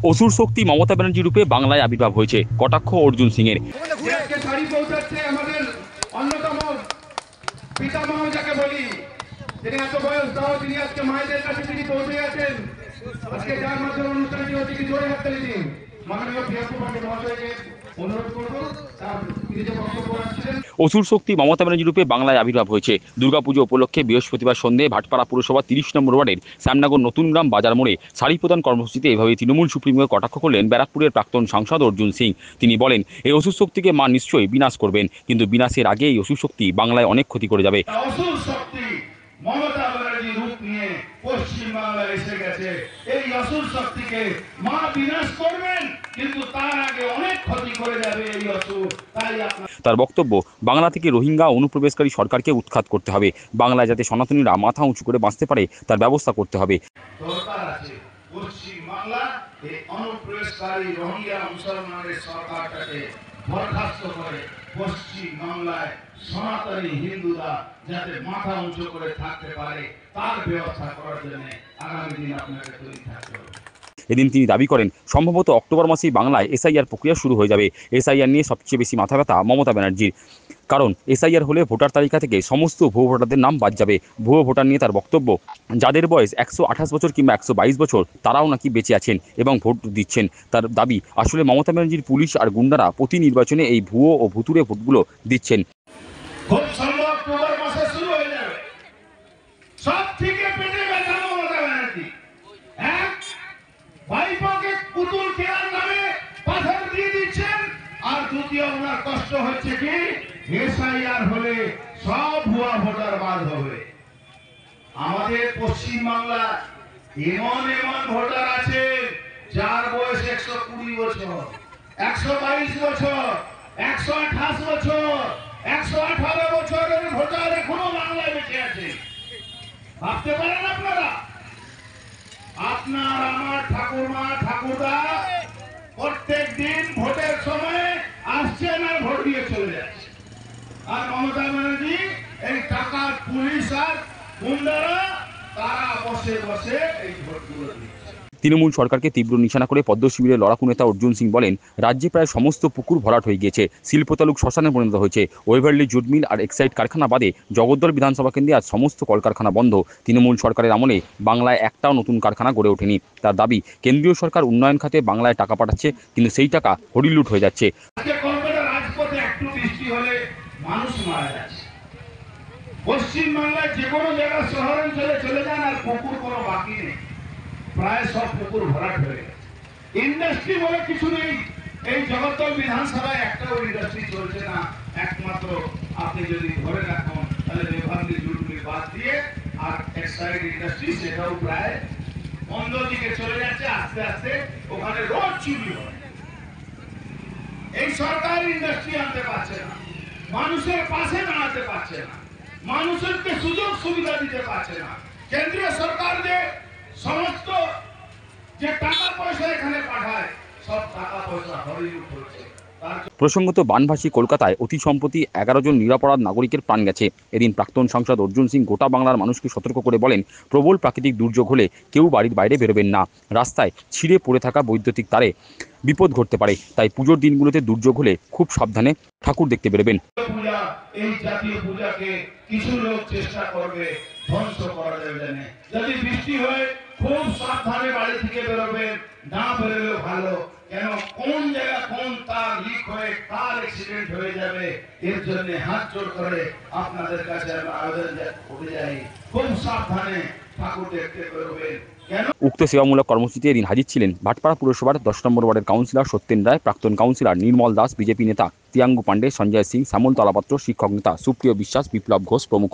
অসুর শক্তি মমতা ব্যানার্জি রূপে বাংলায় আবির্ভাব হয়েছে, কটাক্ষ অর্জুন সিং এর। অন্যতম পিতামহ যাকে বলি, তিনি এত বয়স তাও তিনি আজকে মায়েদের কাছে তিনি পৌঁছে গেছেন। আজকে যার মাধ্যমে অনুষ্ঠানটি হচ্ছে কি জোরে হাততালি দিন। মাননীয় প্রিয়াঙ্কু পান্ডে মহাশয়কে অনুরোধ করব তার তিনি যে বক্তব্য রাখছিলেন। অসুর শক্তি মমতা ব্যানার্জি রূপে বাংলায় আবির্ভাব হয়েছে। দুর্গাপুজো উপলক্ষে বৃহস্পতিবার সন্ধ্যে ভাটপাড়া পুরসভা 30 নম্বর ওয়ার্ডের শ্যামনগর নতুন গ্রাম বাজার মোড়ে শাড়ি প্রদান কর্মসূচিতে এভাবে তৃণমূল সুপ্রিমোকে কটাক্ষ করলেন ব্যারাকপুরের প্রাক্তন সাংসদ অর্জুন সিং। তিনি বলেন, এই অসুর শক্তিকে মা নিশ্চয়ই বিনাশ করবেন, কিন্তু বিনাশের আগে এই অসুর শক্তি বাংলায় অনেক ক্ষতি করে যাবে। অসুর শক্তি মমতা ব্যানার্জি রূপ নিয়ে পশ্চিম বাংলায় এসে গেছে। এই অসুর শক্তিকে মা বিনাশ করবেন, কিন্তু তার আগে অনেক ক্ষতি করে যাবে এই অসুর। তাই তার বক্তব্য, বাংলা থেকে রোহিঙ্গা অনুপ্রবেশকারী সরকারকে উৎখাত করতে হবে। বাংলায় যাতে সনাতনীরা মাথা উঁচু করে বাঁচতে পারে তার ব্যবস্থা করতে হবে। দরকার আছে পশ্চিম বাংলা এই অনুপ্রবেশকারী রোহিঙ্গা মুসলমানের সরকারটাকে বরখাস্ত করে পশ্চিম বাংলায় সনাতনী হিন্দুরা যাতে মাথা উঁচু করে থাকতে পারে তার ব্যবস্থা করার জন্য আগামী দিন আপনাকে তৈরি থাকতে হবে। এদিন তিনি দাবি করেন, সম্ভবত অক্টোবর মাসেই বাংলায় এসআইআর প্রক্রিয়া শুরু হয়ে যাবে। এসআইআর নিয়ে সবচেয়ে বেশি মাথা ব্যথা মমতা ব্যানার্জির, কারণ এসআইআর হলে ভোটার তালিকা থেকে সমস্ত ভুয়ো ভোটারদের নাম বাদ যাবে। ভুয়ো ভোটার নিয়ে তার বক্তব্য, যাদের বয়স 128 বছর কিংবা 122 বছর তারাও নাকি বেঁচে আছেন এবং ভোট দিচ্ছেন। তার দাবি, আসলে মমতা ব্যানার্জির পুলিশ আর গুন্ডারা প্রতি নির্বাচনে এই ভুয়ো ও ভুতুরে ভোটগুলো দিচ্ছেন। খুব সম্ভব অক্টোবর মাসে শুরু হয়ে যাবে। সব থেকে পেটে ব্যথা মমতা ব্যানার্জি। এক, ভাইপোকে পুতুল কেনার নামে পাথর দিয়ে দিচ্ছেন, আর দ্বিতীয় ওনার কষ্ট হচ্ছে কি এসআইআর হলে সব ভুয়া ভোটার বাদ হবে। আমাদের পশ্চিম বাংলা এমন এমন ভোটার আছে যার বয়স 120 বছর, 122 বছর, 128 বছর, 118 বছরের ভোটার এখনো বাংলায় বেঁচে আছে। ভাবতে পারেন আপনারা? আপনার আমার ঠাকুরমা ঠাকুরদা প্রত্যেক দিন ভোটের সময় আসছেন আর ভোট দিয়ে চলে যাচ্ছে, আর মমতা ব্যানার্জি এই টাকা পুলিশ আর গুন্ডারা তারা বসে বসে এই ভোটগুলো দিচ্ছে। তৃণমূল সরকারকে তীব্র নিশানা করে পদ্ম শিবিরের লড়াকু নেতা অর্জুন সিং বলেন, রাজ্যে প্রায় সমস্ত পুকুর ভরাট হয়ে গিয়েছে, শিল্পতালুক শ্মশানে পরিণত হয়েছে। ওয়েভারলি জুট মিল আর এক্সাইড কারখানা বাদে জগদ্দল বিধানসভা কেন্দ্রে আজ সমস্ত কলকারখানা বন্ধ। তৃণমূল সরকারের আমলে বাংলায় একটাও নতুন কারখানা গড়ে ওঠেনি। তার দাবি, কেন্দ্রীয় সরকার উন্নয়ন খাতে বাংলায় টাকা পাঠাচ্ছে, কিন্তু সেই টাকা হরিলুট হয়ে যাচ্ছে। মানুষ মারা যাচ্ছে। পশ্চিম বাংলায় যে কোনো জায়গা শহরাঞ্চলে চলে যান আর পুকুর কোনো বাকি নেই, প্রায় সব পুকুর ভরাট হয়ে গেছে। ইন্ডাস্ট্রি বলে কিছু নেই। এই জগদ্দল বিধানসভায় একটাও ইন্ডাস্ট্রি চলছে না। একমাত্র আপনি যদি ধরে রাখুন তাহলে রেভান্ডি জুটমিল বাদ দিয়ে আর এক্সাইড ইন্ডাস্ট্রি সেটাও প্রায় বন্ধ দিকে চলে যাচ্ছে। আস্তে আস্তে ওখানে রোজ চুরি হয়। এই সরকার ইন্ডাস্ট্রি আনতে পারছে না, মানুষের পাশে দাঁড়াতে পারছে না, মানুষকে সুযোগ সুবিধা দিতে পারছে না। কেন্দ্রীয় সরকার যে সমস্ত যে টাকা পয়সা এখানে পাঠায় সব টাকা পয়সা হরিলুট হচ্ছে। প্রসঙ্গত, বানভাসী কলকাতায় অতি সম্প্রতি 11 জন নিরপরাধ নাগরিকের প্রাণ গেছে। এদিন প্রাক্তন সাংসদ অর্জুন সিং গোটা বাংলার মানুষকে সতর্ক করে বলেন, প্রবল প্রাকৃতিক দুর্যোগ হলে কেউ বাড়ির বাইরে বেরোবেন না। রাস্তায় ছিঁড়ে পড়ে থাকা বৈদ্যুতিক তারে বিপদ ঘটতে পারে, তাই পুজোর দিনগুলোতে দুর্যোগ হলে খুব সাবধানে ঠাকুর দেখতে বেরোবেন। এই জাতীয় পূজাকে কিছু লোক চেষ্টা করবে ধ্বংস করার জন্য। যদি বৃষ্টি হয় খুব সাবধানে বাড়ি থেকে বেরোবেন, না বেরোলেও ভালো। কেন কোন জায়গা কোন তার লিক হয়ে কার অ্যাক্সিডেন্ট হয়ে যাবে, এর জন্য হাত জোড় করে আপনাদের কাছে আমরা আবেদন করে যাই, খুব সাবধানে ঠাকুর দেখতে বেরোবেন। উক্ত সেবামূলক কর্মসূচিতে এদিন হাজির ছিলেন ভাটপাড়া পুরসভার 10 নম্বর ওয়ার্ডের কাউন্সিলর সত্যেন রায়, প্রাক্তন কাউন্সিলর নির্মল দাস, বিজেপি নেতা তিয়াঙ্গু পান্ডে, সঞ্জয় সিং, শ্যামল তলাপাত্র, শিক্ষক নেতা সুপ্রিয় বিশ্বাস, বিপ্লব ঘোষ প্রমুখ।